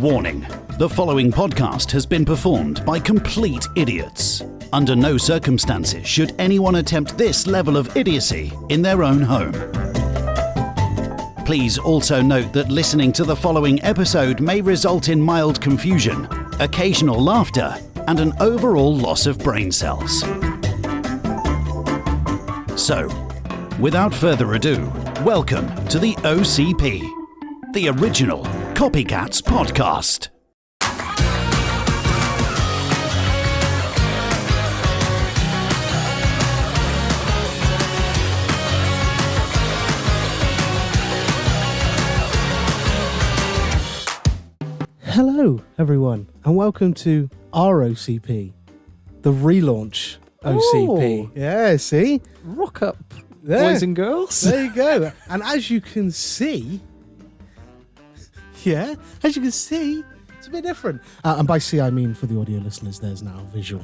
Warning: the following podcast has been performed by complete idiots. Under no circumstances should anyone attempt this level of idiocy in their own home. Please also note that listening to the following episode may result in mild confusion, occasional laughter, and an overall loss of brain cells. So, without further ado, welcome to the OCP, the original Copycats podcast. Hello, everyone, and welcome to our OCP, the relaunch OCP. Ooh. Yeah, see? Rock up, There. boys and girls. There you go. And as you can see, it's a bit different. And by see, I mean for the audio listeners, there's now visual.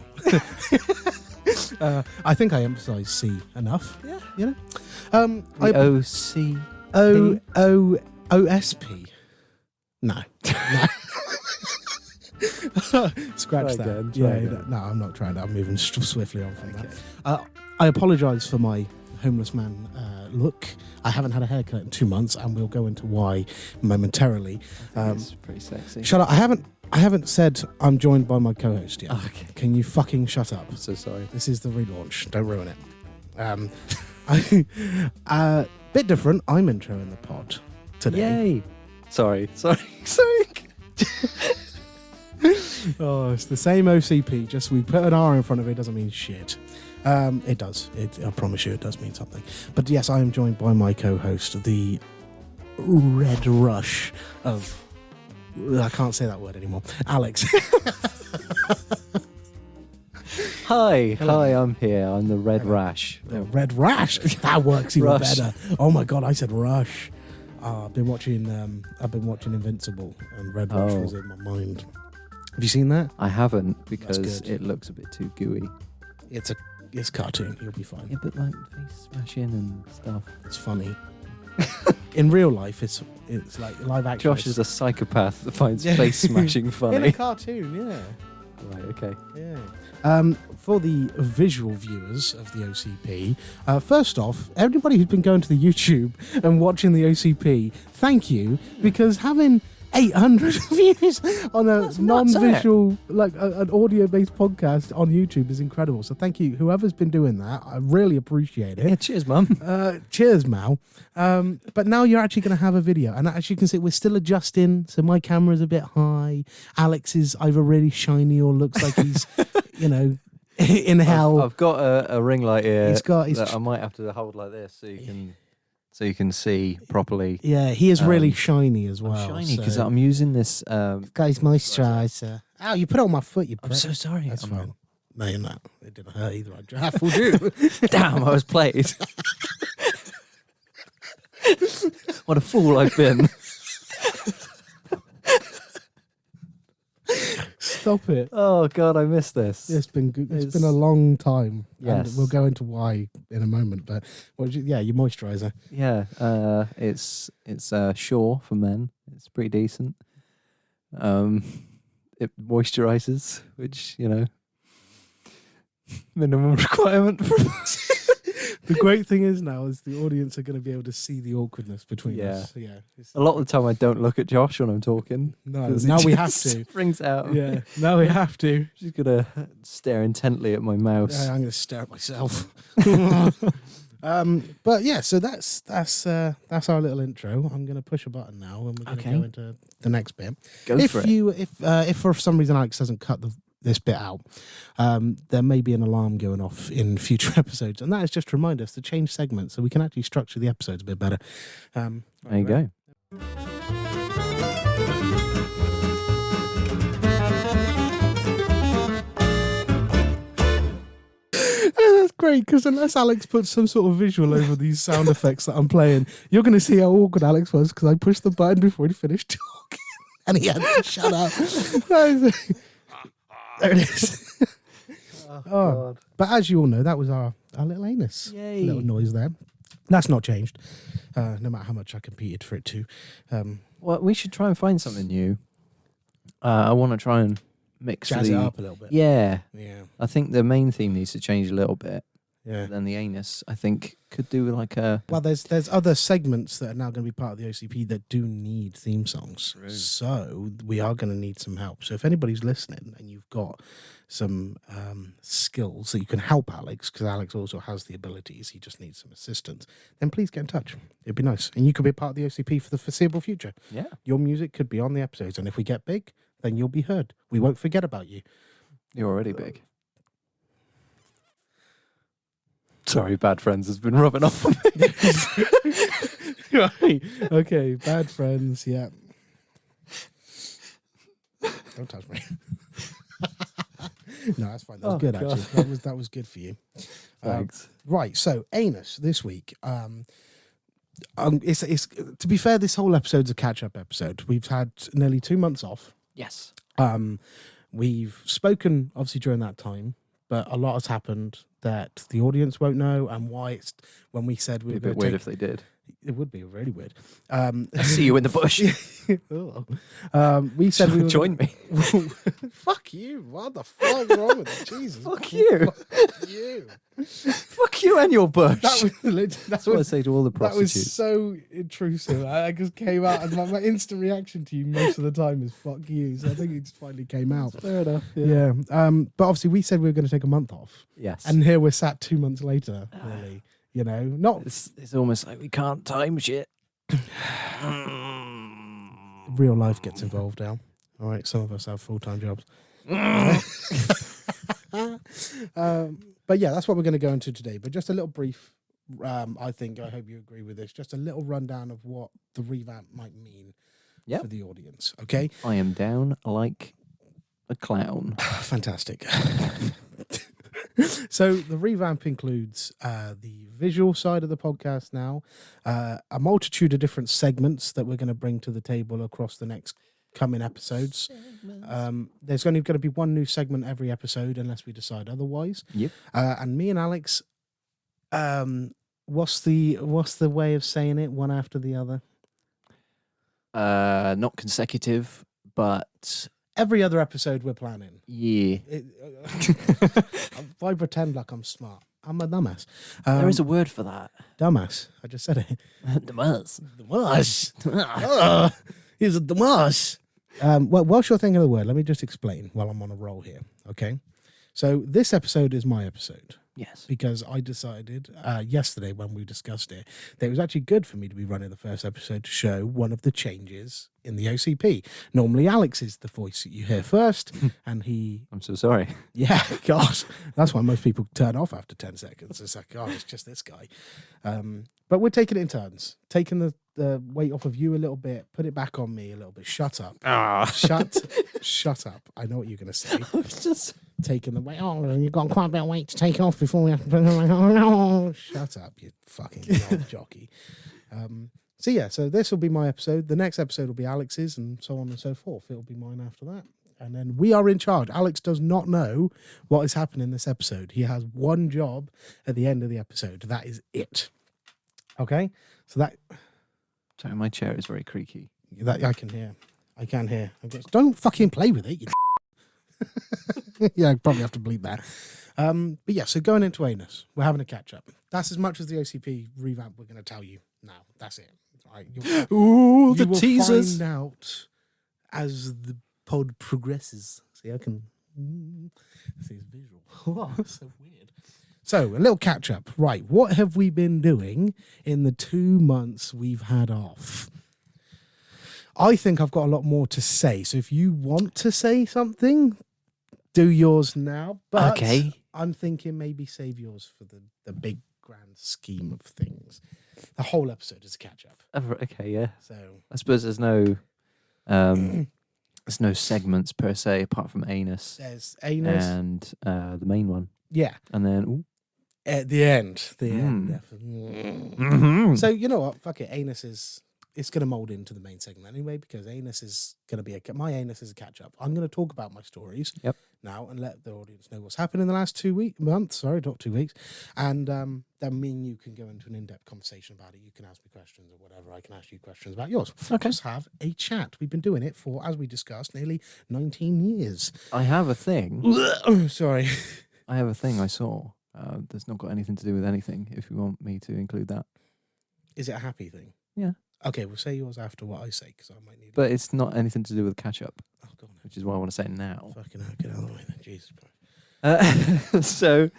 I think I emphasise C enough. Yeah. You know? OC. OSP. No. Scratch Try that. again, try again. No, I'm not trying that. I'm moving swiftly on from that. I apologise for my homeless man look. I haven't had a haircut in 2 months, and we'll go into why momentarily. It's pretty sexy. Shut up! I haven't said I'm joined by my co-host yet. Okay. Can you fucking shut up? I'm so sorry. This is the relaunch. Don't ruin it. Bit different. I'm introing the pod today. Yay! Sorry. Oh, it's the same OCP, just we put an R in front of it doesn't mean shit. It does. I promise you it does mean something. But yes, I am joined by my co-host, the Red Rush of... I can't say that word anymore. Alex. Hi, Hello. I'm here. I'm the Red Hello. Rash. The Red Rash. That works even Rush. better. Oh my god, I said Rush. I've been watching Invincible, and Red Rush Oh. was in my mind. Have you seen that? I haven't because good. it looks a bit too gooey. It's cartoon. You'll be fine. Yeah, but like face smashing and stuff. It's funny. In real life, it's like live action. Josh is a psychopath that finds Yeah. face smashing in a funny. cartoon, yeah. Right, okay. Yeah. For the visual viewers of the OCP, first off, everybody who's been going to the YouTube and watching the OCP, thank you, because having 800 views on a That's nuts, non-visual, like an audio-based podcast on YouTube is incredible. So thank you, whoever's been doing that. I really appreciate it. Yeah, cheers, mum. Cheers, Mal. But now you're actually going to have a video. And as you can see, we're still adjusting. So my camera's a bit high. Alex is either really shiny or looks like he's, in hell. I've got a ring light here He's got his... that I might have to hold like this so you can see properly. Yeah, he is really shiny as well. I'm shiny because I'm using this. Guy's moisturiser. Ow, you put it on my foot, you I'm prick. so sorry. That's I'm fine. No, you're not. It didn't hurt either. I fooled you. Damn, I was played. What a fool I've been. Stop it. Oh God, I missed this. It's been good. It's been a long time. Yes. And we'll go into why in a moment. But your moisturiser. Yeah, it's Shore for men. It's pretty decent. It moisturizes, which minimum requirement for us. The great thing is now is the audience are going to be able to see the awkwardness between us. So, yeah. A lot of the time, I don't look at Josh when I'm talking. No, 'cause now it we have just to. Brings out. Yeah, now we have to. She's gonna stare intently at my mouse. I'm going to stare at myself. But yeah, so that's our little intro. I'm going to push a button now, and we're going to Okay. go into the next bit. Go for it. If for some reason Alex doesn't cut this bit out, there may be an alarm going off in future episodes, and that is just to remind us to change segments so we can actually structure the episodes a bit better. There you go. That's great, because unless Alex puts some sort of visual over these sound effects that I'm playing, you're going to see how awkward Alex was because I pushed the button before he finished talking and he had to shut up. There it is. God. But as you all know, that was our little anus. Yay. Little noise there. That's not changed, no matter how much I competed for it to. Well, we should try and find something new. I want to try and mix Jazz it up a little bit. Yeah, Yeah. I think the main theme needs to change a little bit. Yeah. Then the anus, I think, could do like a. Well, there's other segments that are now going to be part of the OCP that do need theme songs. True. So we are going to need some help. So if anybody's listening and you've got some skills that you can help Alex, because Alex also has the abilities, he just needs some assistance, then please get in touch. It'd be nice. And you could be part of the OCP for the foreseeable future. Yeah. Your music could be on the episodes. And if we get big, then you'll be heard. We won't forget about you. You're already big. Sorry, Bad Friends has been rubbing off on me. Right. Okay. Bad Friends. Yeah. Don't touch me. No, that's fine. That was Oh, good, God. actually. That was good for you. Thanks. Right. So, anus this week. It's to be fair, this whole episode's a catch-up episode. We've had nearly 2 months off. Yes. We've spoken obviously during that time, but a lot has happened that the audience won't know, and why it's when we said we It'd be were a bit going weird to if they did. it would be really weird. See you in the bush. We said we were Join me. Fuck you! What the fuck is wrong with you? Jesus! Fuck you. Fuck you! Fuck you and your bush. That was literally, That's what I say to all the that was prostitutes. so intrusive. I just came out, and my instant reaction to you most of the time is "fuck you." So I think it just finally came out. Fair enough. Yeah. But obviously, we said we were going to take a month off, Yes. and here we're sat 2 months later. Really, not it's almost like we can't time shit. real life gets involved now. All right, some of us have full-time jobs. But yeah, that's what we're going to go into today. But just a little brief, I hope you agree with this, just a little rundown of what the revamp might mean Yep. for the audience. Okay? I am down like a clown. Fantastic. So the revamp includes the visual side of the podcast now, a multitude of different segments that we're going to bring to the table across the next coming episodes. There's only going to be one new segment every episode unless we decide otherwise. Yep. And me and Alex, what's the way of saying it, one after the other? Not consecutive, but Every other episode we're planning. yeah. I pretend like I'm smart. I'm a dumbass. There is a word for that. Dumbass. I just said it. Dumbass. Dumbass. He's a dumbass. Well, whilst you're thinking of the word, let me just explain while I'm on a roll here. Okay. So this episode is my episode. Yes. Because I decided yesterday when we discussed it that it was actually good for me to be running the first episode to show one of the changes in the OCP. Normally Alex is the voice that you hear first, and he... I'm so sorry. Yeah, God. That's why most people turn off after 10 seconds. It's like, oh, it's just this guy. But we're taking it in turns. Taking the weight off of you a little bit, put it back on me a little bit. Shut up. Shut up. I know what you're going to say. Just Taking the weight. Oh, you've got quite a bit of weight to take off before we have to put it on. Oh, no. Shut up, you fucking old jockey. So this will be my episode. The next episode will be Alex's, and so on and so forth. It'll be mine after that. And then we are in charge. Alex does not know what is happening in this episode. He has one job at the end of the episode. That is it. Okay? So that sorry, my chair is very creaky. I can hear. Don't fucking play with it. You yeah, I probably have to bleep that. But yeah, so going into anus, we're having a catch up. That's as much as the OCP revamp we're going to tell you now. That's it. Right, Ooh, you will find out as the pod progresses. See, I can see it's visual. Oh, that's so weird. So, a little catch up. Right, what have we been doing in the 2 months we've had off? I think I've got a lot more to say. So, if you want to say something, do yours now. But Okay. I'm thinking maybe save yours for the big grand scheme of things. The whole episode is a catch up. Okay, yeah. So, I suppose there's no segments per se apart from anus there's anus. and the main one, Yeah. and then At the end. The end. Mm-hmm. So, you know what? Fuck it. Anus is it's going to mold into the main segment anyway, because anus is going to be my anus is a catch up. I'm going to talk about my stories now and let the audience know what's happened in the last 2 months. Sorry, not 2 weeks. And then me and you can go into an in-depth conversation about it. You can ask me questions or whatever. I can ask you questions about yours. Okay. Just have a chat. We've been doing it for, as we discussed, nearly 19 years. I have a thing. Sorry. I have a thing I saw. That's not got anything to do with anything. If you want me to include that. Is it a happy thing? Yeah. Okay, we'll say yours after what I say, because I might need But it's not anything to do with catch up, Oh, God, no. which is why I want to say it now. Fucking hell, get out of the way then. Jesus Christ. So,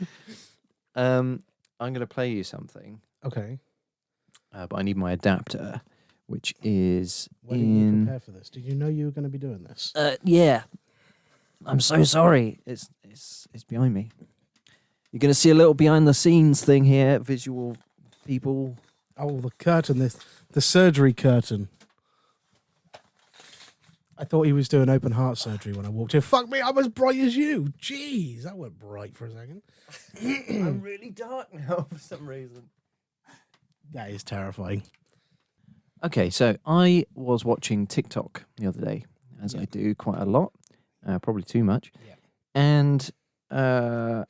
I'm going to play you something, Okay. but I need my adapter, which is When did you prepare for this? Did you know you were going to be doing this? Yeah. I'm so sorry. It's behind me. You're going to see a little behind the scenes thing here, visual people. Oh, the curtain, the surgery curtain. I thought he was doing open heart surgery when I walked in. Fuck me, I'm as bright as you. Jeez, that went bright for a second. I'm really dark now for some reason. That is terrifying. Okay, so I was watching TikTok the other day, as I do quite a lot, probably too much. Yeah. And I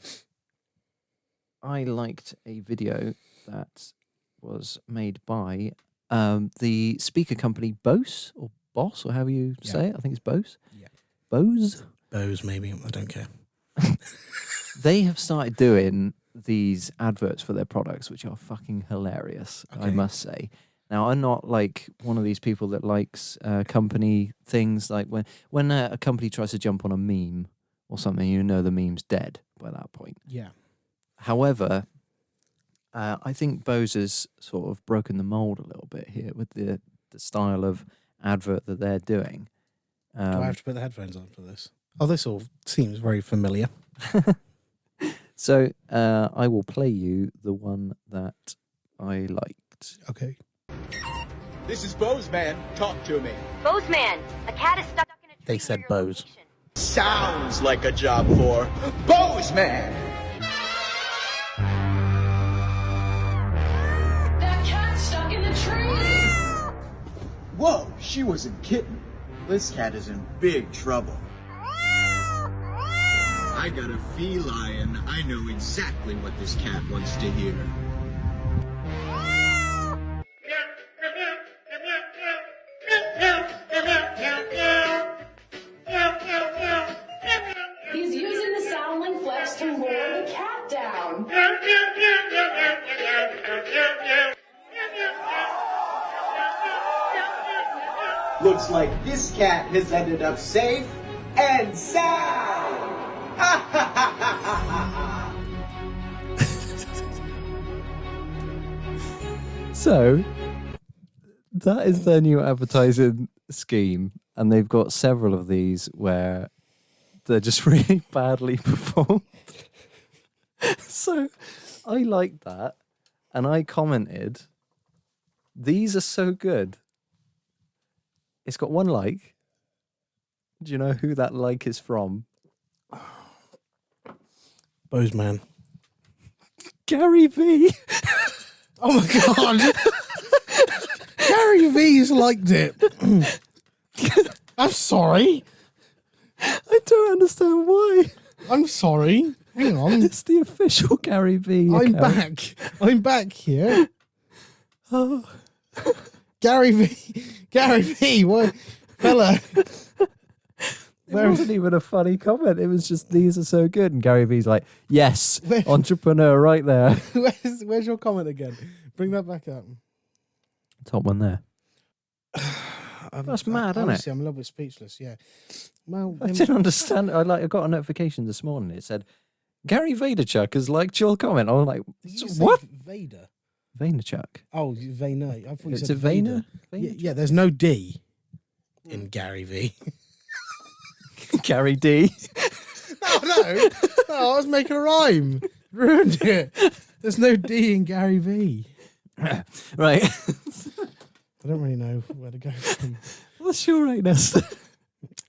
liked a video that was made by the speaker company Bose, or Boss, or however you say it. I think it's Bose. Yeah. Bose? Bose, maybe. I don't care. They have started doing these adverts for their products, which are fucking hilarious, I must say. Now, I'm not like one of these people that likes company things. Like when a company tries to jump on a meme or something, you know the meme's dead by that point. Yeah. However, I think Bose has sort of broken the mold a little bit here with the style of advert that they're doing. Do I have to put the headphones on for this? Oh, this all seems very familiar. So I will play you the one that I liked. Okay. This is Bozeman. Talk to me. Bozeman, a cat is stuck in a tree. They said near your Bose. location. Sounds like a job for Bozeman. That cat's stuck in the tree! Whoa, she wasn't kidding. This cat is in big trouble. I got a feline. I know exactly what this cat wants to hear. He's using the SoundLink Flex to lure the cat down. Looks like this cat has ended up safe and sound. So that is their new advertising scheme, and they've got several of these where they're just really badly performed. So I liked that, and I commented, "These are so good." It's got one like. Do you know who that like is from? Bozeman. Gary V. Oh my God. Gary V's liked it. I'm sorry. I don't understand why. I'm sorry. Hang on. It's the official Gary V. I'm account. back. I'm back here. Oh. Gary V. Gary V. What, fella? It wasn't even a funny comment. It was just, these are so good. And Gary V's like, yes, entrepreneur right there. Where's your comment again? Bring that back up. Top one there. That's mad, isn't it? Honestly, I'm a little bit speechless. Yeah. Well, I didn't understand. I got a notification this morning. It said, Gary Vaynerchuk has liked your comment. I was like, did you say what? Vader. Vaynerchuk. Oh, Vayner. I thought you It's said a Vayner? Vader. Yeah, there's no D in Gary V. Gary D. Oh, no. Oh, I was making a rhyme. Ruined it. There's no D in Gary V. Right. I don't really know where to go from. What's your right, Nesta?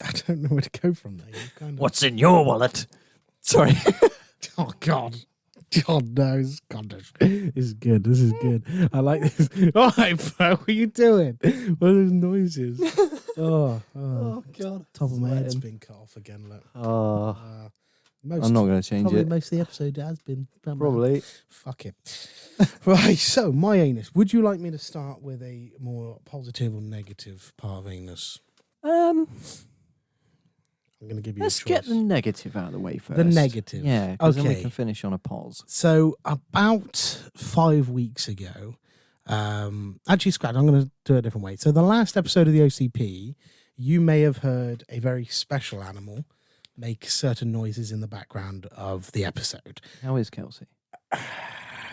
I don't know where to go from there. You've kind of... What's in your wallet? Sorry. Oh, God. God knows. God, this is good. This is good. I like this. All right, bro. What are you doing? What are those noises? Oh God. top of my head's been cut off again. Look. Oh, Most, I'm not going to change probably it. most of the episode has been. Probably. Fuck it. Right. So my anus. Would you like me to start with a more positive or negative part of anus? I'm going to give you Let's a choice. get the negative out of the way first. The negative. Yeah, because then we Okay. can finish on a pause. So about 5 weeks ago, actually, Scratch, I'm going to do it a different way. So the last episode of the OCP, you may have heard a very special animal make certain noises in the background of the episode. How is Kelsey?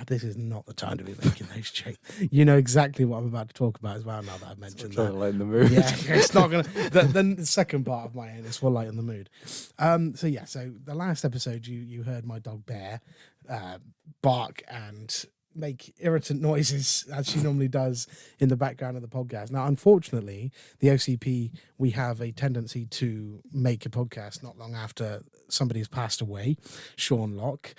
This is not the time to be making those jokes. You know exactly what I'm about to talk about as well now that I've mentioned that. lighten the mood. Yeah, it's not gonna. Then the second part of my anus will lighten the mood. So the last episode, you heard my dog Bear bark and make irritant noises as she normally does in the background of the podcast. Now, unfortunately, the OCP, we have a tendency to make a podcast not long after somebody's passed away. Sean Locke.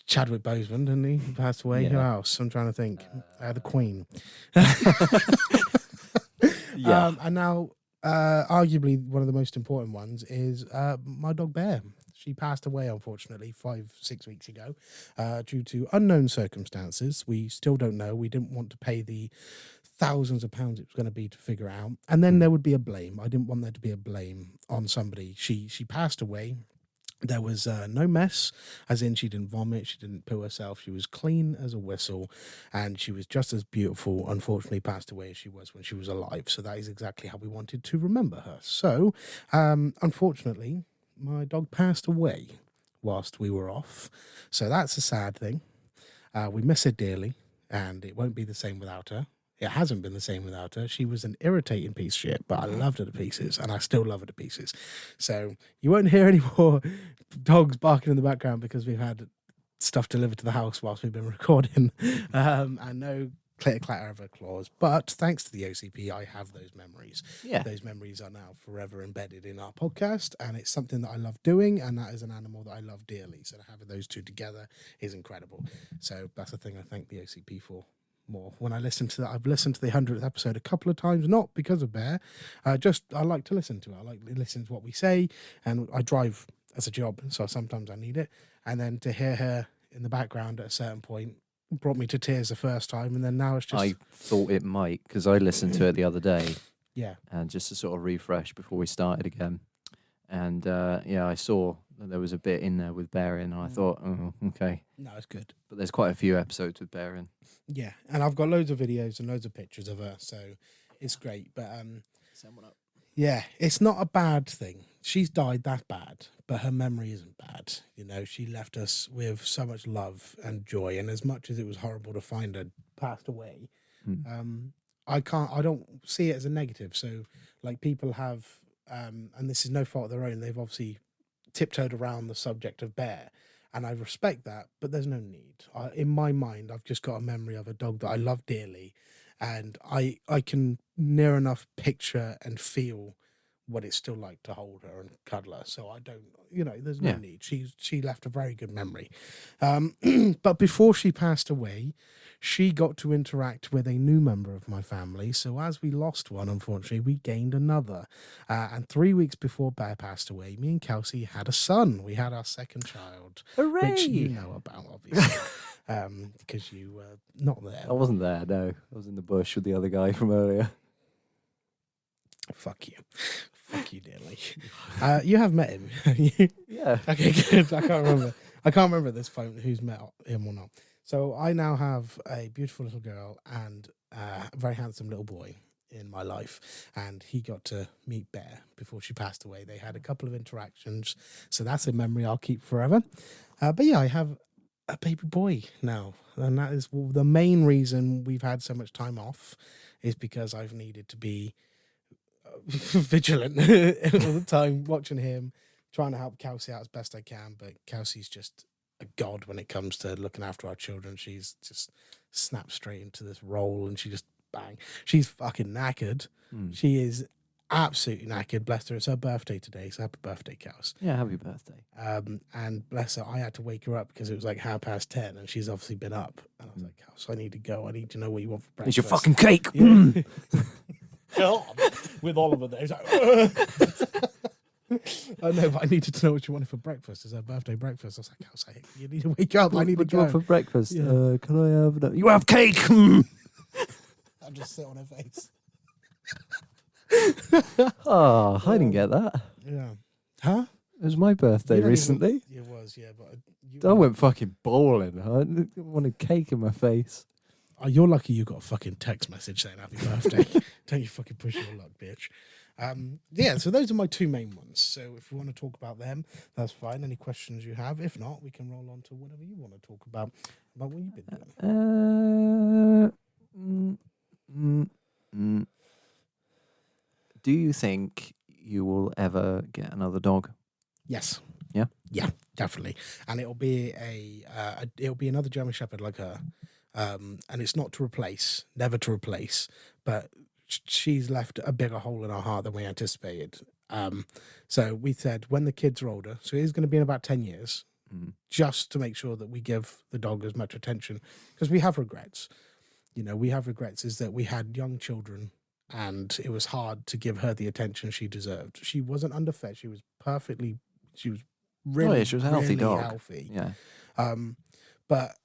Chadwick Boseman, didn't he? He passed away. Yeah. Who else? I'm trying to think. The Queen. Yeah. And now, arguably, one of the most important ones is my dog Bear. She passed away, unfortunately, 5-6 weeks ago due to unknown circumstances. We still don't know. We didn't want to pay the thousands of pounds it was going to be to figure out. And then there would be a blame. I didn't want there to be a blame on somebody. She passed away. There was no mess, as in she didn't vomit, she didn't poo herself, she was clean as a whistle, and she was just as beautiful, unfortunately passed away as she was when she was alive. So that is exactly how we wanted to remember her. So, unfortunately, my dog passed away whilst we were off. So that's a sad thing. We miss her dearly, and it won't be the same without her. It hasn't been the same without her. She was an irritating piece of shit, but I loved her to pieces, and I still love her to pieces. So you won't hear any more dogs barking in the background because we've had stuff delivered to the house whilst we've been recording, and no clatter of her claws. But thanks to the OCP, I have those memories. Yeah. Those memories are now forever embedded in our podcast, and it's something that I love doing, and that is an animal that I love dearly. So having those two together is incredible. So that's the thing I thank the OCP for. More when I listen to that. I've listened to the 100th episode a couple of times, not because of Bear, just I like to listen to it. I like to listen to what we say, and I drive as a job, so sometimes I need it. And then to hear her in the background at a certain point brought me to tears the first time, and then now it's just I thought it might, because I listened to it the other day, yeah. and just to sort of refresh before we started again. And I saw that there was a bit in there with Bear in, and I thought, oh, okay. No, it's good. But there's quite a few episodes with Bear in. Yeah, and I've got loads of videos and loads of pictures of her, so it's great. But Send one up. yeah, it's not a bad thing. She's died that bad, but her memory isn't bad. You know, she left us with so much love and joy, and as much as it was horrible to find her passed away, I don't see it as a negative. So, like, people have, and this is no fault of their own, they've obviously tiptoed around the subject of Bear, and I respect that, but there's no need. In my mind, I've just got a memory of a dog that I love dearly, and I can near enough picture and feel what it's still like to hold her and cuddle her. So I don't, there's no need. She left a very good memory. But before she passed away, she got to interact with a new member of my family. So as we lost one, unfortunately, we gained another. And 3 weeks before Bear passed away, me and Kelsey had a son. We had our second child. Hooray! Which you know about, obviously, because you were not there. I wasn't there, no. I was in the bush with the other guy from earlier. Fuck you. Fuck you, dearly. You have met him. Yeah. Okay, good. I can't remember at this point who's met him or not. So I now have a beautiful little girl and a very handsome little boy in my life, and he got to meet Bear before she passed away. They had a couple of interactions, so that's a memory I'll keep forever. But yeah, I have a baby boy now, and that is the main reason we've had so much time off, is because I've needed to be vigilant all the time, watching him, trying to help Kelsey out as best I can. But Kelsey's just a god when it comes to looking after our children. She's just snapped straight into this role, and she just bang. She's fucking knackered. She is absolutely knackered. Bless her. It's her birthday today, so happy birthday, Kels. Yeah, happy birthday. And bless her, I had to wake her up because it was like 10:30, and she's obviously been up. And I was like, Kels, I need to go. I need to know what you want for breakfast. It's your fucking cake. Yeah. With Oliver there. He's like, I know, but I needed to know what you wanted for breakfast. It's her birthday breakfast. I was like, Kels, you need to wake up. I need to What do you want go. for breakfast? Yeah. Can I have that? You have cake. I'll just sit on her face. Oh, I didn't get that. Yeah. Huh? It was my birthday You don't recently. It was, yeah, but I went fucking bowling. I wanted cake in my face. Oh, you're lucky you got a fucking text message saying happy birthday. Don't you fucking push your luck, bitch. Yeah, so those are my two main ones. So if you want to talk about them, that's fine. Any questions you have? If not, we can roll on to whatever you want to talk about what you've been doing. Do you think you will ever get another dog? Yes. Yeah? Yeah, definitely. And it'll be it'll be another German Shepherd like her. And it's not to replace, never to replace, but she's left a bigger hole in our heart than we anticipated. So we said when the kids are older, so he's going to be in about 10 years, just to make sure that we give the dog as much attention, because we have regrets. We have regrets is that we had young children and it was hard to give her the attention she deserved. She wasn't underfed. She was really, she was a healthy really dog. healthy. Yeah. But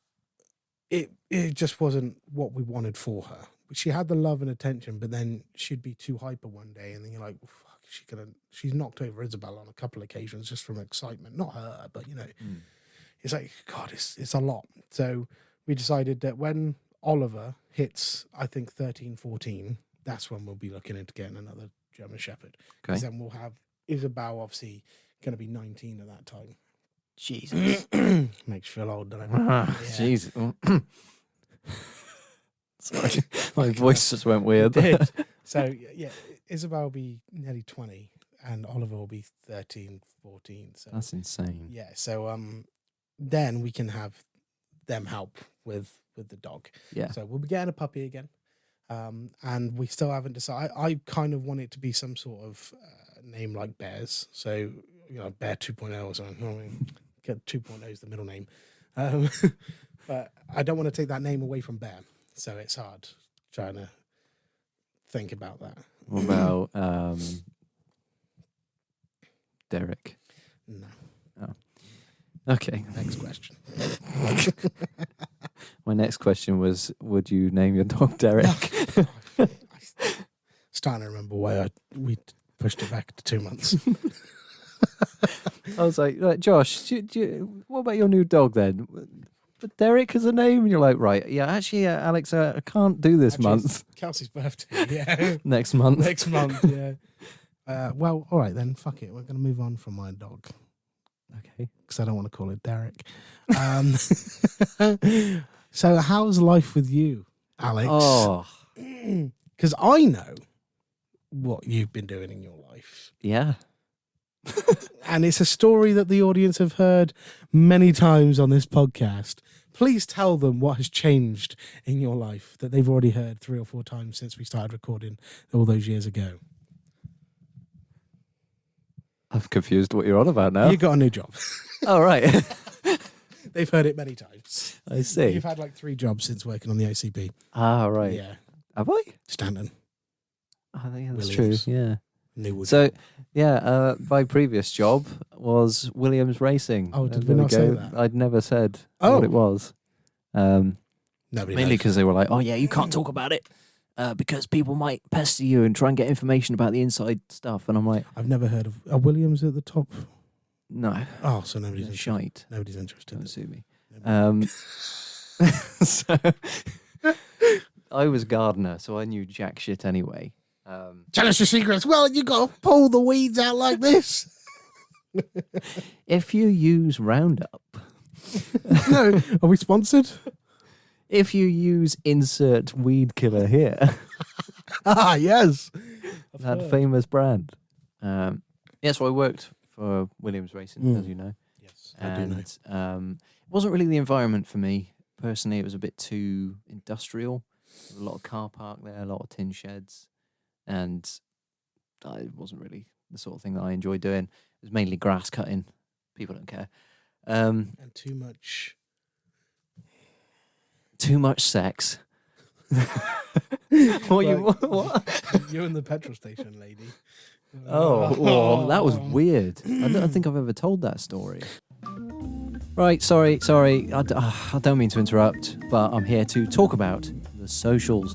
it just wasn't what we wanted for her. She had the love and attention, but then she'd be too hyper one day, and then you're like, well, fuck, she's knocked over Isabel on a couple of occasions just from excitement. Not her, but it's like, God, it's a lot. So we decided that when Oliver hits, I think 13, 14, that's when we'll be looking into getting another German Shepherd. Because then we'll have Isabel obviously going to be 19 at that time. Jesus. Makes you feel old, doesn't it? Jesus. Sorry. My voice just went weird. It did. So, yeah, Isabel will be nearly 20 and Oliver will be 13, 14. So That's insane. yeah, so then we can have them help with the dog. Yeah. So we'll be getting a puppy again. And we still haven't decided. I kind of want it to be some sort of name like Bears. So, Bear 2.0 or something. I mean, get 2.0 is the middle name. But I don't want to take that name away from Bear. So it's hard trying to think about that. What about Derek? No. Oh. Okay. Next question. My next question was, would you name your dog Derek? I'm starting to remember why we pushed it back to 2 months. I was like, Josh, what about your new dog then? But Derek as a name? And you're like, right, yeah, actually, Alex, I can't do this month. It's Kelsey's birthday, yeah. Next month. Next month, yeah. Well, all right then, fuck it. We're going to move on from my dog. Okay. Because I don't want to call it Derek. So how's life with you, Alex? Oh. Because I know what you've been doing in your life. Yeah. And it's a story that the audience have heard many times on this podcast. Please tell them what has changed in your life that they've already heard 3 or 4 times since we started recording all those years ago. I'm confused what you're on about now. You got a new job. Oh, right. They've heard it many times. I see. You've had like 3 jobs since working on the OCP. Ah, right. Yeah. Have I? Stanton. I think that's Williams. true. Yeah. New So, yeah, my previous job was Williams Racing. Oh, did There we not say go. that? I'd never said Oh. what it was. Nobody Mainly knows. because they were like, oh, yeah, you can't talk about it because people might pester you and try and get information about the inside stuff. And I'm like, I've never heard of a Williams at the top. no, Oh, so nobody's it's interested. shite. Nobody's interested. Don't sue me. So I was gardener, so I knew jack shit anyway. Tell us your secrets. Well, you got to pull the weeds out like this. If you use Roundup, No, are we sponsored? if you use insert weed killer here, Ah, yes. that famous brand. Yeah, so I worked for Williams Racing, as you know. Yes, I do know. And it wasn't really the environment for me. Personally, it was a bit too industrial. There was a lot of car park there, a lot of tin sheds. And it wasn't really the sort of thing that I enjoyed doing. It was mainly grass cutting. People don't care. And too much sex. What? You and the petrol station lady. Oh, that was weird. I don't think I've ever told that story. Right, sorry. I don't mean to interrupt, but I'm here to talk about the socials.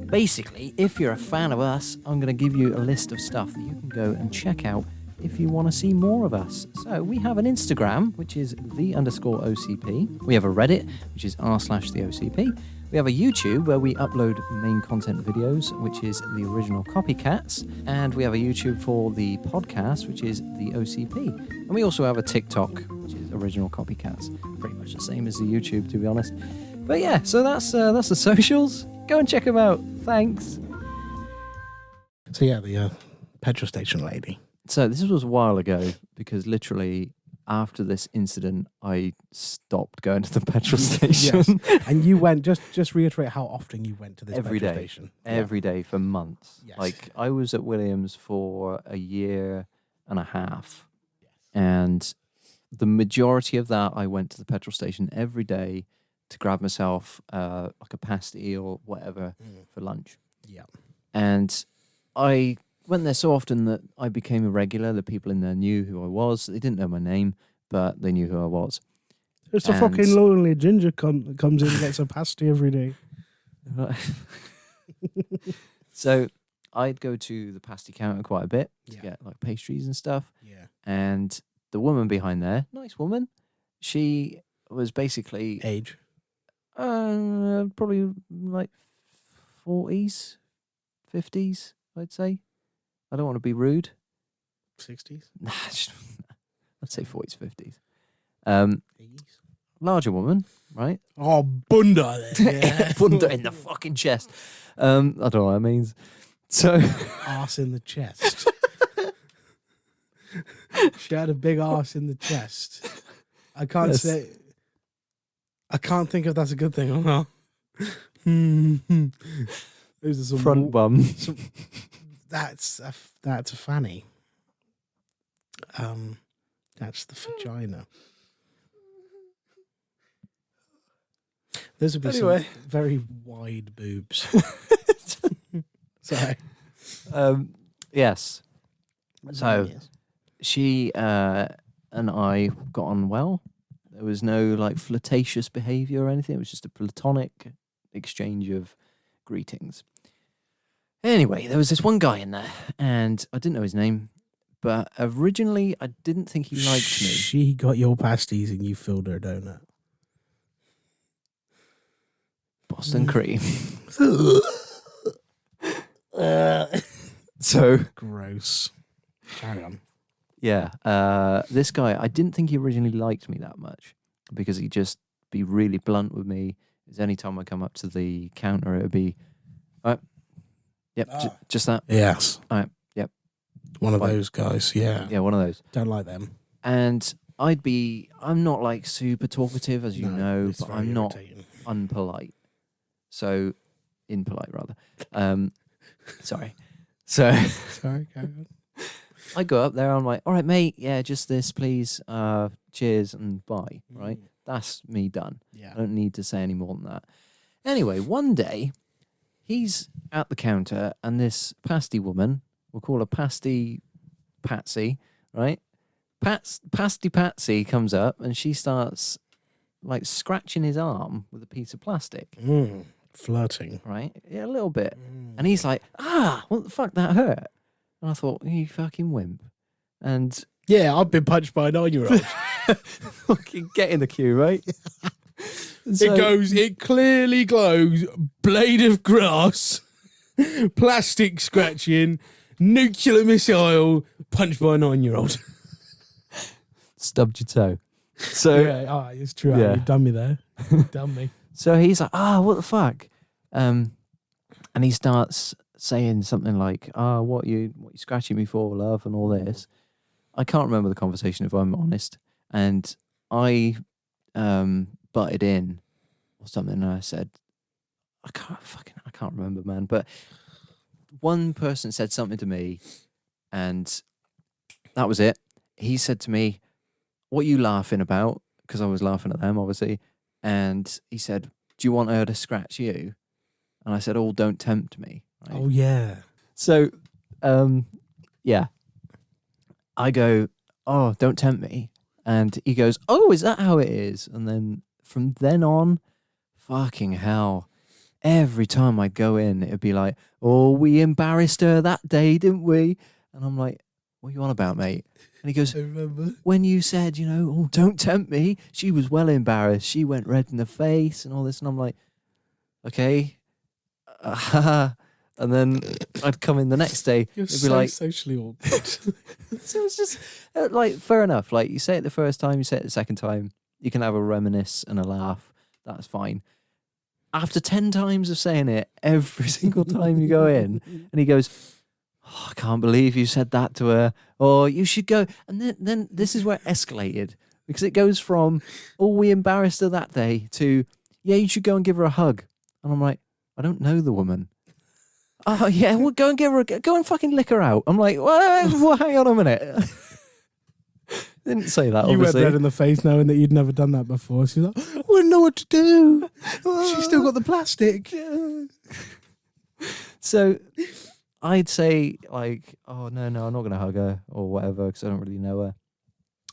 Basically, if you're a fan of us, I'm going to give you a list of stuff that you can go and check out if you want to see more of us. So we have an Instagram, which is _OCP. We have a Reddit, which is r/theOCP. We have a YouTube where we upload main content videos, which is the original Copycats. And we have a YouTube for the podcast, which is the OCP. And we also have a TikTok, which is original Copycats. Pretty much the same as the YouTube, to be honest. But yeah, so that's the socials. Go and check them out. Thanks. So yeah, the petrol station lady. So this was a while ago because literally after this incident, I stopped going to the petrol station. Yes. And you went, just reiterate how often you went to this Every petrol day. station. Every day for months. Yes. Like I was at Williams for a year and a half. And the majority of that, I went to the petrol station every day to grab myself like a pasty or whatever for lunch. Yeah. And I went there so often that I became a regular. The people in there knew who I was. They didn't know my name, but they knew who I was. It's a fucking lonely ginger cunt that comes in and gets a pasty every day. So I'd go to the pasty counter quite a bit to Yeah. get like pastries and stuff. Yeah. And the woman behind there, nice woman, she was basically Age. probably like 40s, 50s, I'd say. I don't want to be rude. 60s. I'd say 40s, 50s. 80s. Larger woman, right? Oh, bunda then. Yeah. Bunda in the fucking chest. I don't know what that means. So Arse in the chest. She had a big arse in the chest. I can't Yes. say. I can't think if that's a good thing or not. Those are some front bum. That's a fanny. That's the vagina. Those would be Anyway. some very wide boobs. Sorry. Yes. So she and I got on well. There was no like flirtatious behaviour or anything. It was just a platonic exchange of greetings. Anyway, there was this one guy in there, and I didn't know his name, but originally I didn't think he liked me. She got your pasties and you filled her donut. Boston cream. So Gross. Carry on. yeah, this guy, I didn't think he originally liked me that much because he'd just be really blunt with me. Because any time I come up to the counter, it would be, all right, yep, just that. Yes. All right, yep. One of Fine. those guys, yeah. Yeah, one of those. Don't like them. And I'm not like super talkative, as you know, it's but very I'm not irritating. unpolite. So, impolite rather. Sorry. So Sorry, carry on. I go up there, I'm like, all right, mate, yeah, just this, please. Cheers and bye, right? That's me done. Yeah. I don't need to say any more than that. Anyway, one day, he's at the counter, and this pasty woman, we'll call her Pasty Patsy, right? Pasty Patsy comes up, and she starts, like, scratching his arm with a piece of plastic, Flirting. right? Yeah, a little bit. And he's like, what the fuck, that hurt? And I thought, you fucking wimp. And Yeah, I've been punched by a 9-year-old. fucking get in the queue, right? And so- it clearly glows, blade of grass, plastic scratching, nuclear missile, punched by a 9-year-old. stubbed your toe. So Yeah, it's true. Yeah. You've done me there. Done me. so he's like, what the fuck? And he starts saying something like, what you scratching me for, love, and all this. I can't remember the conversation if I'm honest. And I butted in or something, and I said, I can't remember, man. But one person said something to me, And that was it. He said to me, "What are you laughing about?" Because I was laughing at them, obviously. And he said, "Do you want her to scratch you?" And I said, "Oh, don't tempt me." Right? Oh, yeah. So, yeah. I go, "Oh, don't tempt me." And he goes, "Oh, is that how it is?" And then from then on, fucking hell, every time I'd go in, it'd be like, "Oh, we embarrassed her that day, didn't we?" And I'm like, "What are you on about, mate?" And he goes, I remember. "When you said, oh, don't tempt me," she was well embarrassed. She went red in the face and all this. And I'm like, "Okay." And then I'd come in the next day. You're It'd be so like, socially awkward. so it's just like, fair enough. Like, you say it the first time, you say it the second time. You can have a reminisce and a laugh. That's fine. After 10 times of saying it every single time you go in, and he goes, "Oh, I can't believe you said that to her," or "You should go." And then this is where it escalated, because it goes from, "Oh, we embarrassed her that day," to, "Yeah, you should go and give her a hug." And I'm like, I don't know the woman. "Oh, yeah, well, go and give her go and fucking lick her out." I'm like, well, hang on a minute. Didn't say that, You went obviously. red in the face knowing that you'd never done that before. She's like, "I wouldn't know what to do." She's still got the plastic. So I'd say, like, "Oh, no, I'm not going to hug her," or whatever, because I don't really know her.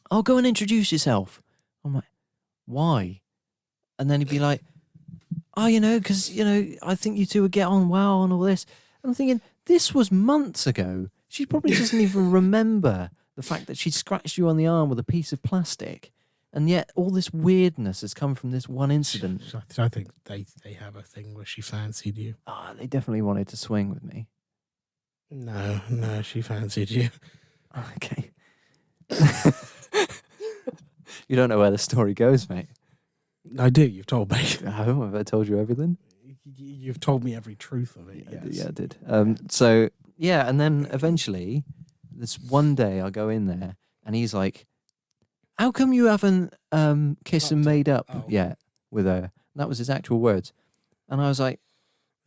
"Oh, go and introduce yourself." I'm like, "Why?" And then he'd be like, "Oh, because, I think you two would get on well and all this." And I'm thinking, this was months ago. She probably doesn't even remember the fact that she scratched you on the arm with a piece of plastic. And yet all this weirdness has come from this one incident. I think they have a thing where she fancied you. Oh, they definitely wanted to swing with me. No, she fancied you. Okay. You don't know where the story goes, mate. I do. You've told me. Have I told you everything? You've told me every truth of it. Yes. Yeah, I did. So, yeah, and then eventually, this one day I go in there, and he's like, "How come you haven't kissed and made up yet with her?" And that was his actual words. And I was like,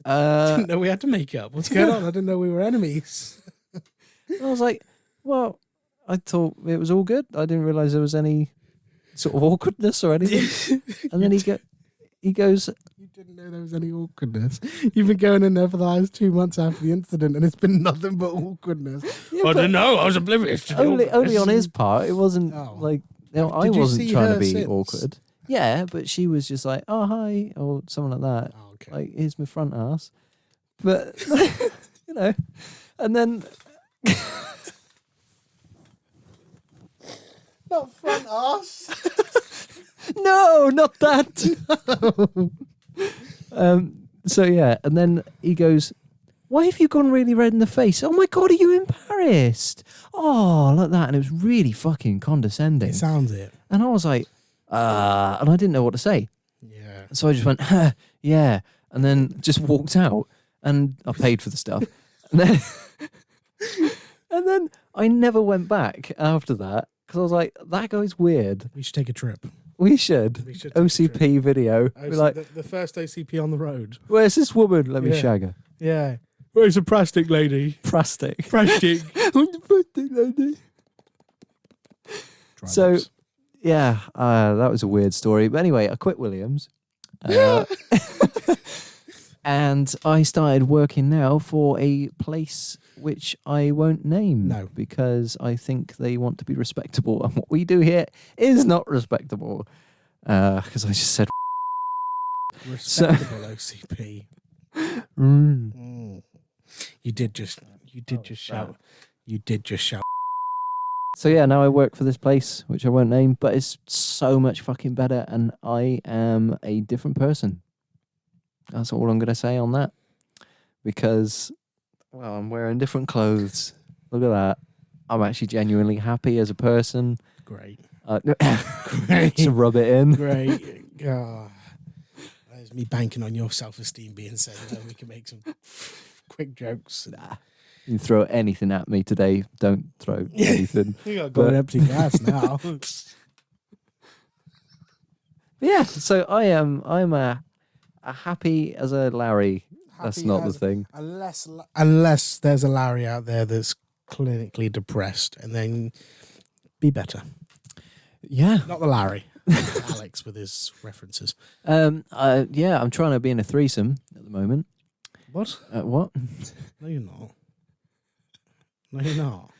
Didn't know we had to make up. What's going on? I didn't know we were enemies. I was like, "Well, I thought it was all good. I didn't realise there was any sort of awkwardness or anything." And then he goes, You didn't know there was any awkwardness. You've been going in there for the last 2 months after the incident, and it's been nothing but awkwardness. Yeah, I but didn't know. I was oblivious to the only awkwardness. on his part. It wasn't Oh. like, I Did you wasn't see trying her to be since? awkward. Yeah, but she was just like, "Oh, hi," or something like that. Oh, okay. Like, "Here's my front ass." But, and then, Not front ass. no, not that. So yeah, and then he goes, "Why have you gone really red in the face? Oh my God, are you embarrassed?" Oh, like that. And it was really fucking condescending. It sounds it. And I was like, and I didn't know what to say. Yeah. So I just went, "Yeah," and then just walked out, and I paid for the stuff. And then, and then I never went back after that, because I was like, that guy's weird. We should take a trip. We should. We should take a OCP video. Be like, the first OCP on the road. "Where's this woman? Let me Yeah. shag her." Yeah. Where's the plastic lady? Plastic. Plastic. So, yeah, that was a weird story. But anyway, I quit Williams. And I started working now for a place which I won't name. No. Because I think they want to be respectable. And what we do here is not respectable. Because I just said... Respectable OCP. Mm. You did just shout. You did just shout. So yeah, now I work for this place, which I won't name, but it's so much fucking better, and I am a different person. That's all I'm going to say on that. Because, well, I'm wearing different clothes. Look at that. I'm actually genuinely happy as a person. Great. Great. To rub it in. Great. Oh, there's me banking on your self-esteem being said. We can make some quick jokes. Nah. You can throw anything at me today. Don't throw anything. I've got an empty glass now. Yeah, so I'm a happy as a Larry. That's Happy not the as- thing. Unless there's a Larry out there that's clinically depressed, and then be better. Yeah. Not the Larry. Alex with his references. Yeah, I'm trying to be in a threesome at the moment. What? What? No, you're not. No, you're not.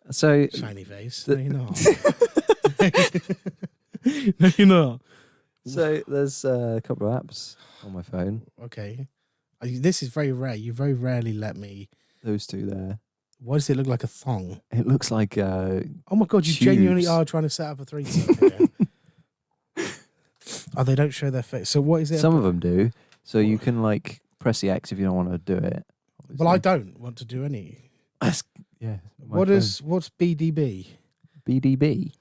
So Shiny face. No, you're not. No, you're not. So there's a couple of apps on my phone. Okay. This is very rare. You very rarely let me. Those two there. Why does it look like a thong? It looks like Oh my God, you tubes. genuinely are trying to set up a threesome again. Oh, they don't show their face. So what is it? Some of them do. So you can like press the X if you don't want to do it. Obviously. Well, I don't want to do any. Yeah. What's BDB? BDB?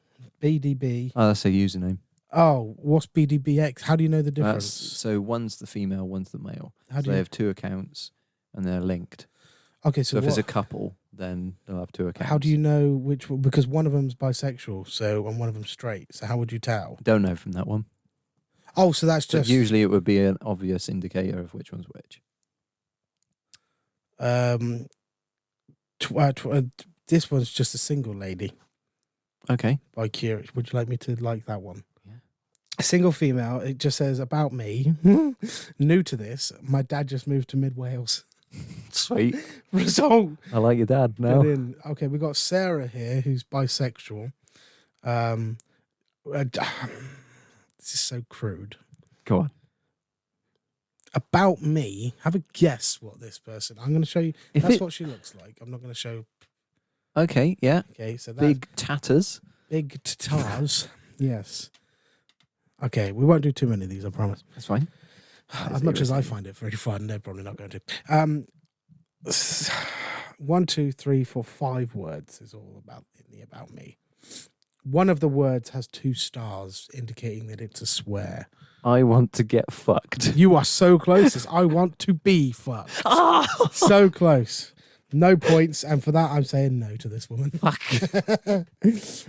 BDB. Oh, that's a username. Oh, what's BDBX? How do you know the difference? So one's the female, one's the male. How So do they you? have two accounts and they're linked. Okay, So if it's a couple, then they'll have two accounts. how do you know which one? Because one of them's bisexual, and one of them's straight. So how would you tell? Don't know from that one. Oh, so that's But just usually it would be an obvious indicator of which one's which. This one's just a single lady Okay. by Curious. Would you like me to like that one? Yeah. A single female. It just says about me. New to this, my dad just moved to Mid Wales. Sweet. Result. I like your dad now. Get in. Okay, we got Sarah here, who's bisexual. This is so crude. Go on. About me, have a guess what this person. I'm going to show you. If That's it- what she looks like. I'm not going to show. Okay, yeah. Okay, so that's Big tatters. big tatars. Yes. Okay, we won't do too many of these. I promise. That's fine. As much as I find it very fun, they're probably not going to. 1, 2, 3, 4, 5 words is all about me. One of the words has 2 stars, indicating that it's a swear. I want to get fucked. You are so close. I want to be fucked. So close. No points, and for that, I'm saying no to this woman. Fuck. This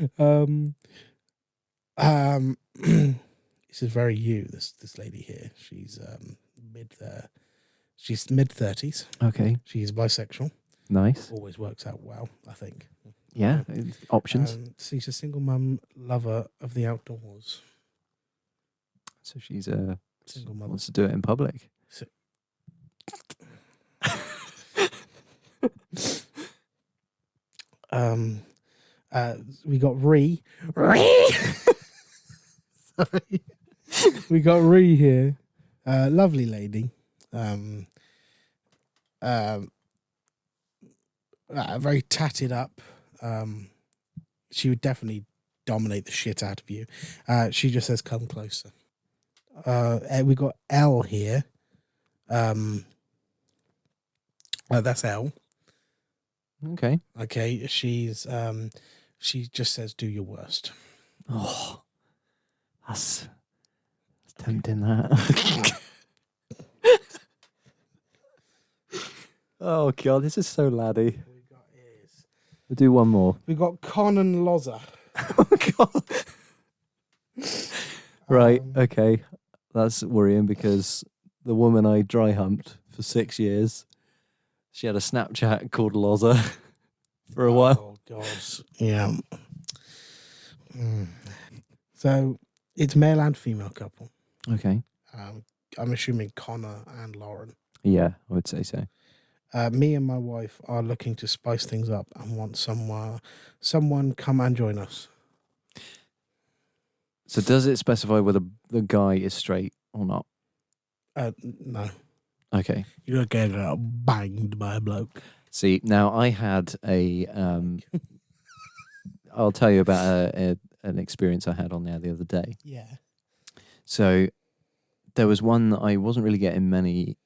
is very you. This lady here. She's mid-30s. Okay. She's bisexual. Nice. Always works out well, I think. Yeah. Options. She's a single mum, lover of the outdoors. So she's Single mother. wants to do it in public. We got Ree. Sorry. We got Ree here. Lovely lady. Very tatted up. She would definitely dominate the shit out of you. She just says, "Come closer." We got L here. That's L. Okay. Okay, she just says, "Do your worst." Oh, that's tempting. That. Oh god, this is so laddie. We'll do one more. We got Conan Loza. Oh god. Right. Okay. That's worrying because the woman I dry humped for 6 years, she had a Snapchat called Loza for a while. Oh god. Yeah. So it's male and female couple. Okay. I'm assuming Connor and Lauren. Yeah, I would say so. Me and my wife are looking to spice things up and want someone come and join us. So does it specify whether the guy is straight or not? No. Okay. You don't get banged by a bloke. See, now I had I'll tell you about an experience I had on there the other day. Yeah. So there was one that I wasn't really getting many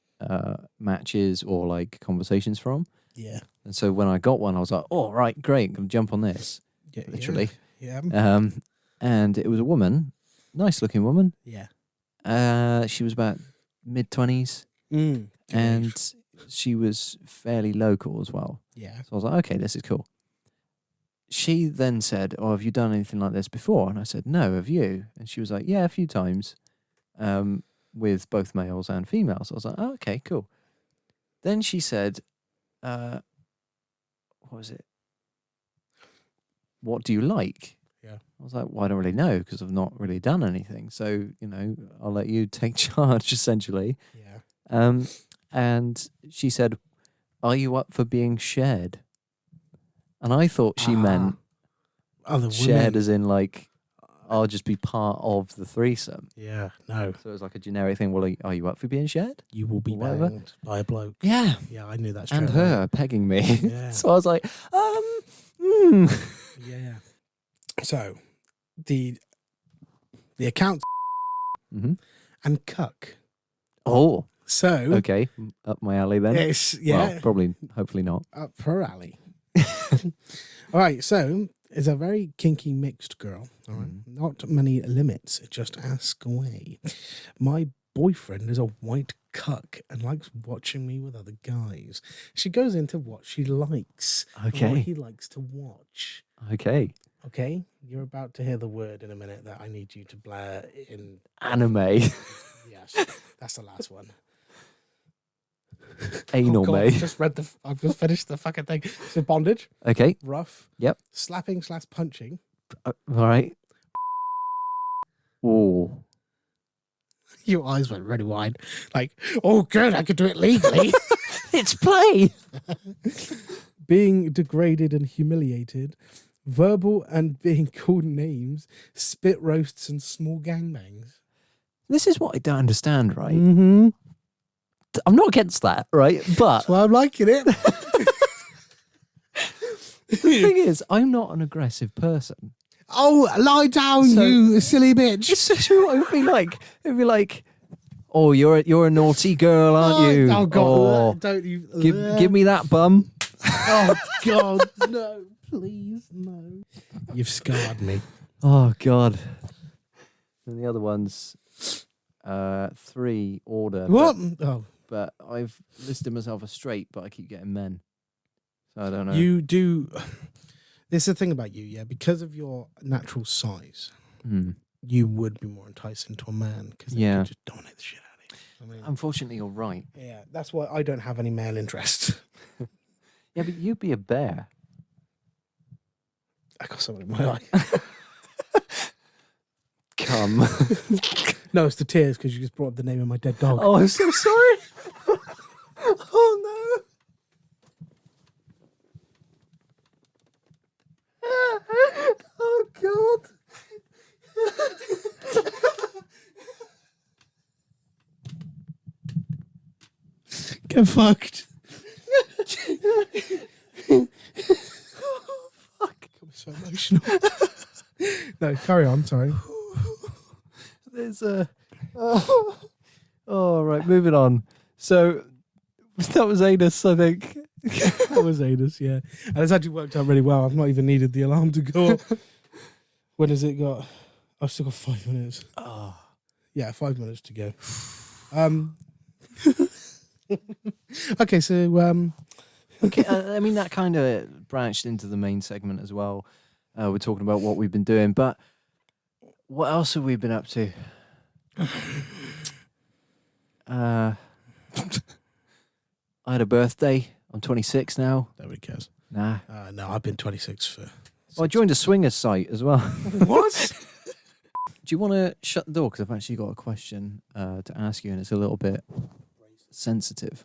matches or like conversations from. Yeah. And so when I got one, I was like, oh, right, great, I'm going to jump on this, Yeah. literally. Yeah. And it was a woman, nice looking woman. Yeah. She was about mid-20s and she was fairly local as well. Yeah. So I was like, okay, this is cool. She then said, oh, have you done anything like this before? And I said, no, have you? And she was like, yeah, a few times with both males and females. I was like, oh, okay, cool. Then she said, what was it? what do you like? Yeah. I was like, well, I don't really know because I've not really done anything. So, I'll let you take charge, essentially. Yeah. And she said, are you up for being shared? And I thought she meant Other shared women. as in like, I'll just be part of the threesome. Yeah. No. So it was like a generic thing. Well, are you up for being shared? You will be Whatever. banged by a bloke. Yeah. Yeah, I knew that. And straight away. her pegging me. Yeah. So I was like, Yeah. So, the account Mhm. and cuck. Oh, So okay. Up my alley then. it's Well, probably, hopefully not. up her alley. All right. So it's a very kinky mixed girl. All right. Not many limits. Just ask away. My boyfriend is a white cuck and likes watching me with other guys. She goes into what she likes. and Okay. What he likes to watch. Okay. Okay, you're about to hear the word in a minute that I need you to blare in. Anime. Yes, that's the last one. Anal Oh, God, me. I've just finished the fucking thing. So bondage, Okay. rough, Yep. slapping / punching. All right. Oh. Your eyes went really wide. Like, oh, good, I could do it legally. It's play. Being degraded and humiliated, verbal and being called names, spit roasts and small gangbangs. This is what I don't understand, right? Mm-hmm. I'm not against that, right? But That's why I'm liking it. the thing is, I'm not an aggressive person. Oh, lie down, So- you silly bitch. It's so true. It'd be like, oh, you're a naughty girl, aren't you? Oh, God. Oh, Don't you. give me that bum. Oh, God. No, please, no. You've scarred me. Oh God. And the other one's 3 order. What? Oh, But I've listed myself as straight, but I keep getting men. So I don't know. you do. This is the thing about you, yeah. Because of your natural size, Hmm. you would be more enticing to a man because Yeah. you just dominate the shit out of you. I mean, Unfortunately, you're right. yeah, that's why I don't have any male interest. Yeah, but you'd be a bear. I got someone in my eye. Come. No, it's the tears because you just brought up the name of my dead dog. Oh, I'm so sorry. Oh no. Oh God. Get fucked. Fuck. I'm so emotional. No, carry on. Sorry. There's a. Oh, right. Moving on. So that was anus, I think. That was anus, yeah. And it's actually worked out really well. I've not even needed the alarm to go off. When has it got? I've still got 5 minutes. Oh. Yeah, 5 minutes to go. Okay, so Okay, I mean that kind of branched into the main segment as well. We're talking about what we've been doing, but what else have we been up to? I had a birthday. I'm 26 now. nobody cares. Nah. No, I've been 26 for. Oh, I joined a swingers site as well. What? Do you want to shut the door? Because I've actually got a question to ask you, and it's a little bit sensitive.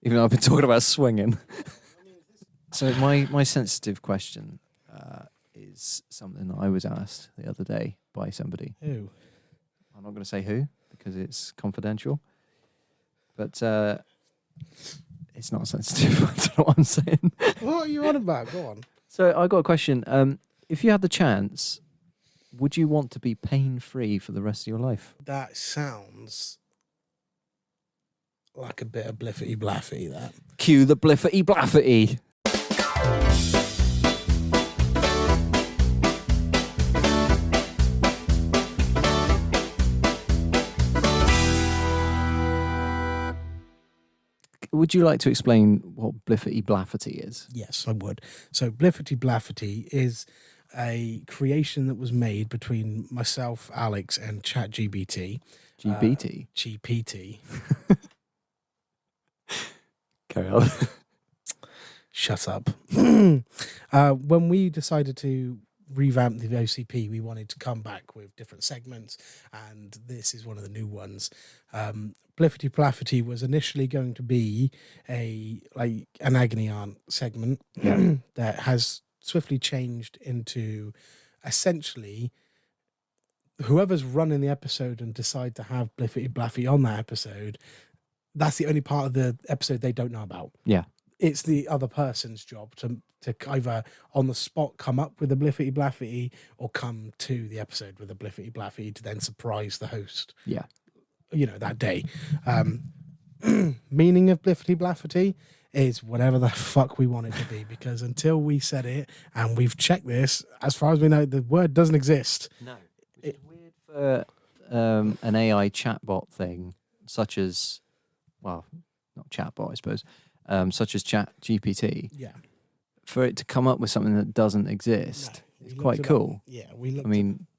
Even though I've been talking about swinging. So my sensitive question is something that I was asked the other day by somebody. Who? I'm not going to say who because it's confidential. But it's not sensitive. I don't know what I'm saying. What are you on about? Go on. So I got a question. If you had the chance, would you want to be pain-free for the rest of your life? That sounds like a bit of bliffity blaffy, that. Cue the bliffity blaffity. Would you like to explain what bliffity blaffity is? Yes, I would. So bliffity blaffity is a creation that was made between myself, Alex, and ChatGPT. GBT. GPT. Carry on. Shut up. When we decided to revamp the OCP, we wanted to come back with different segments, and this is one of the new ones. Bliffity Plaffity was initially going to be an agony aunt segment that has swiftly changed into essentially whoever's running the episode and decide to have Bliffity Blaffy on that episode, that's the only part of the episode they don't know about. Yeah. It's the other person's job to either on the spot come up with a Bliffity Blaffy or come to the episode with a Bliffity Blaffy to then surprise the host. Yeah. That day. Meaning of Bliffity Blaffity is whatever the fuck we want it to be, because until we said it, and we've checked this, as far as we know, the word doesn't exist. No. Which is weird for an AI chatbot thing, such as, well, not chatbot, I suppose, such as ChatGPT. Yeah. For it to come up with something that doesn't exist, it's quite cool.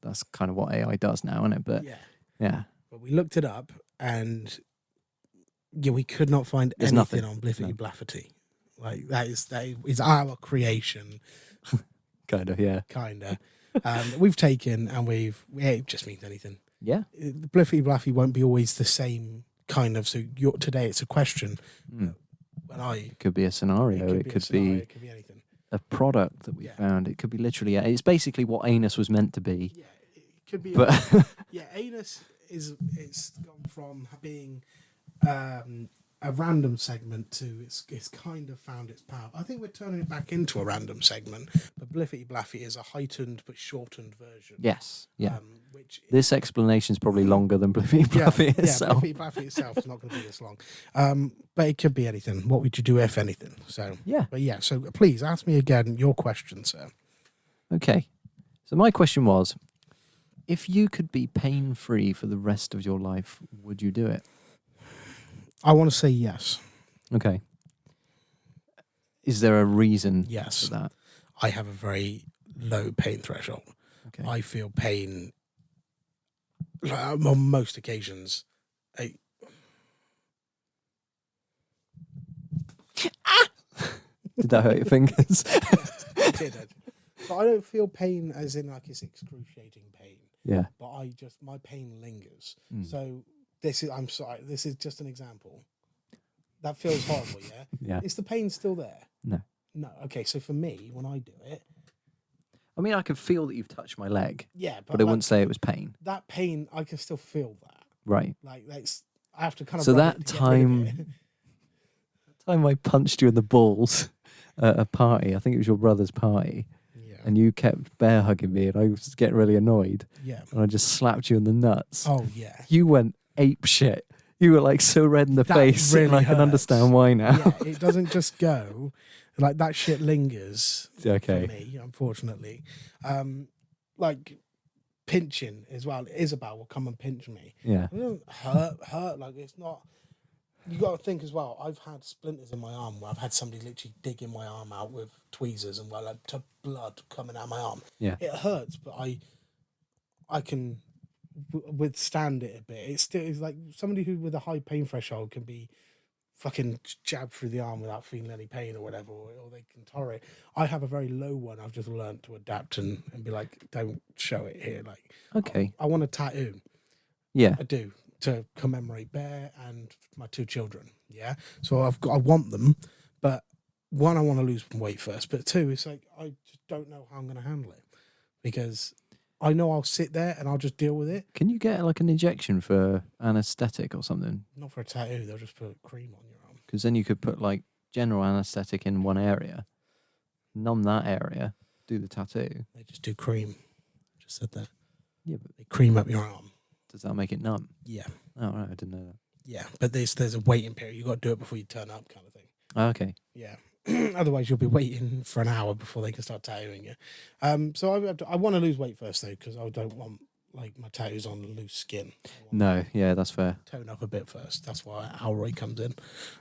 That's kind of what AI does now, isn't it? But yeah. But we looked it up, and we could not find anything nothing on Bliffity Blaffity. Like that is our creation. Kind of. We've taken and it just means anything. Yeah. The Bliffity Blaffy won't be always the same kind of. So today it's a question. It could be a scenario. It could be anything. a product that we found. It could be literally. It's basically what Anus was meant to be. Yeah, it could be. But Anus it's gone from being a random segment to it's kind of found its power. I think we're turning it back into a random segment, but Bliffity Blaffy is a heightened but shortened version. Yes, yeah. This explanation is probably longer than Bliffity Blaffy itself. Bliffity Blaffy itself is not going to be this long, but it could be anything. What would you do if anything? So So please ask me again your question, sir. Okay. So my question was, if you could be pain-free for the rest of your life, would you do it? I want to say yes. Okay. Is there a reason Yes. for that? I have a very low pain threshold. Okay. I feel pain on most occasions. Did that hurt your fingers? It did. But I don't feel pain as in like it's excruciating pain. Yeah. But my pain lingers. So I'm sorry, this is just an example. That feels horrible, yeah? Yeah. Is the pain still there? No. No. Okay, so for me, when I do it... I mean, I can feel that you've touched my leg. Yeah, but I wouldn't say it was pain. That pain, I can still feel that. Right. Like, I have to kind of... So that time I punched you in the balls at a party, I think it was your brother's party, and you kept bear hugging me, and I was getting really annoyed. Yeah. And I just slapped you in the nuts. Oh, yeah. You went ape shit. You were like so red in the face, really and I can hurts. understand why now. Yeah, it doesn't just go. Like, that shit lingers Okay. for me, unfortunately. Like, pinching as well. Isabel will come and pinch me. Yeah. It doesn't hurt. Like, it's not... You got to think as well, I've had splinters in my arm where I've had somebody literally digging my arm out with tweezers and to blood coming out of my arm. Yeah. It hurts, but I can withstand it a bit. It's like somebody who with a high pain threshold can be fucking jabbed through the arm without feeling any pain or whatever, or they can tolerate. I have a very low one. I've just learned to adapt and be like, don't show it here. Like, Okay. I want a tattoo. Yeah. I do, to commemorate Bear and my two children. Yeah. So I want them, but one, I want to lose weight first, but two, it's like, I just don't know how I'm going to handle it because I know I'll sit there and I'll just deal with it. Can you get like an injection for anesthetic or something? Not for a tattoo. They'll just put cream on your arm. Because then you could put like general anesthetic in one area, numb that area, do the tattoo. They just do cream. Just said that. Yeah, but They cream up your arm. does that make it numb? Yeah. Oh, right, I didn't know that. Yeah. But there's a waiting period. You got to do it before you turn up, kind of thing. Oh, okay. Yeah. Otherwise, you'll be waiting for an hour before they can start tattooing you. So I want to lose weight first, though, because I don't want like my tattoos on loose skin. No, yeah, that's fair. Tone up a bit first. That's why Alroy comes in.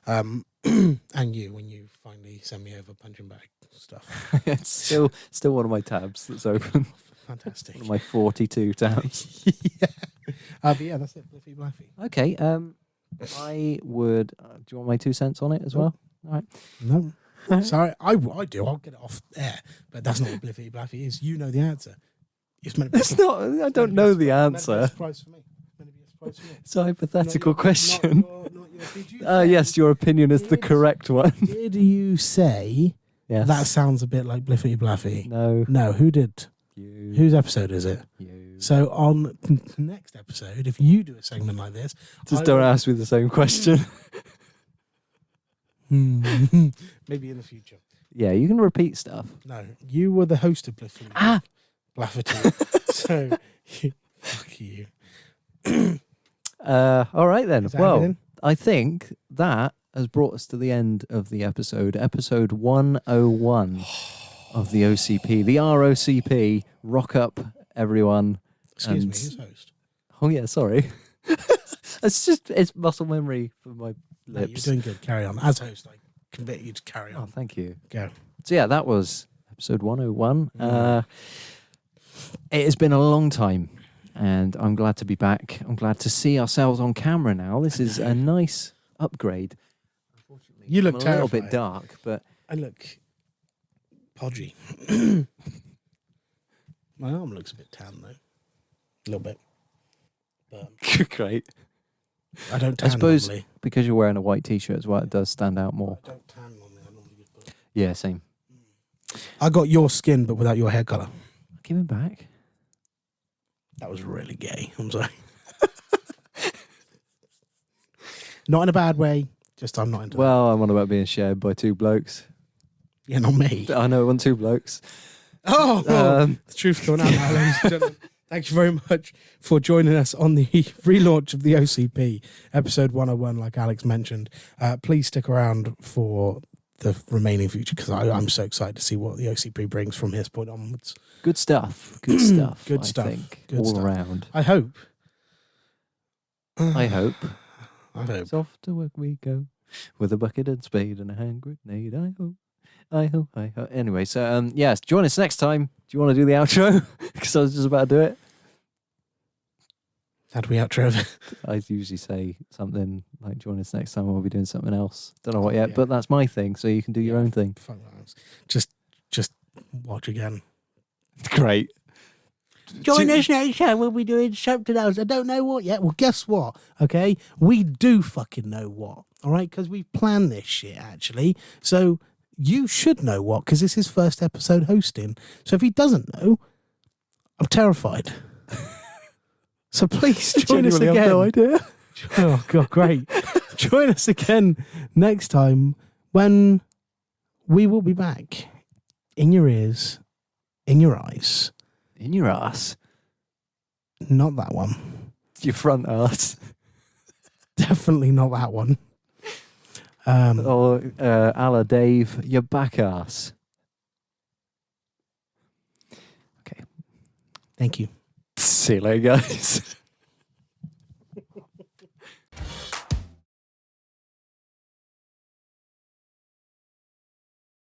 And you, when you finally send me over punching bag stuff. It's still one of my tabs that's open. Fantastic. One of my 42 tabs. Yeah. But yeah, that's it. Bliffy Blaffy. Okay. I would. Do you want my 2 cents on it as well? All right. No. Sorry, I do. I'll get it off air, but that's not what Bliffy Blaffy is. You know the answer. It's meant to be. It's not. I don't know the answer. Surprise for me. Meant to be a surprise for me. It's a hypothetical question. Did you Yes, your opinion is the correct one. Did you say Yes. that sounds a bit like Bliffy Blaffy? No. No, who did? You. Whose episode is it? You. So on the next episode, if you do a segment like this, Just don't ask me the same question. maybe in the future. Yeah, you can repeat stuff. No, you were the host of Bliffy Blafferty. So, fuck you. All right then. Is that Well, everything? I think that has brought us to the end of the episode 101 of the OCP, the ROCP. Rock up, everyone. Excuse And- me, who's host? Oh yeah, sorry. It's muscle memory for my No, you're lips. doing good. Carry on. As host, I commit you to carry Oh, on. thank you. Go. So yeah, that was episode 101. It has been a long time, and I'm glad to be back. I'm glad to see ourselves on camera now. This is a nice upgrade. Unfortunately, You look I'm a little bit terrified. dark, but I look podgy. My arm looks a bit tan though. A little bit. But great. I don't I tan suppose normally. because you're wearing a white t-shirt as well, it does stand out more. I don't tan normally. I normally just put... Yeah, same. I got your skin, but without your hair colour. Give it back. That was really gay. I'm sorry. Not in a bad way. Just I'm not into that. Well, I'm on about being shared by two blokes. Yeah, not me. I know, on two blokes. Oh, Um, the truth's coming out now, ladies and gentlemen. Thank you very much for joining us on the relaunch of the OCP, episode 101, like Alex mentioned. Please stick around for the remaining future because I'm so excited to see what the OCP brings from his point onwards. Good stuff. Good stuff. Good I stuff. think, Good all stuff. around. I hope. I hope. I hope. So off to work we go with a bucket and spade and a hand grenade. I hope. I hope. I hope. Anyway, so yes, join us next time. Do you want to do the outro? Because I was just about to do it. How do we outro it? I usually say something like, join us next time, we'll be doing something else. Don't know what yet, Yeah. but that's my thing, so you can do your own thing. Fuck that. Just watch again. Great. Join us next time. We'll be doing something else. I don't know what yet. Well, guess what? Okay, we do fucking know what. All right, because we've planned this shit actually. So you should know what, because it's his first episode hosting. So if he doesn't know, I'm terrified. So please join us Genuinely again. have no idea. Oh god, great! Join us again next time when we will be back in your ears, in your eyes. In your ass. Not that one. Your front ass. Definitely not that one. Or a la Dave, your back ass. Okay. Thank you. See you later, guys.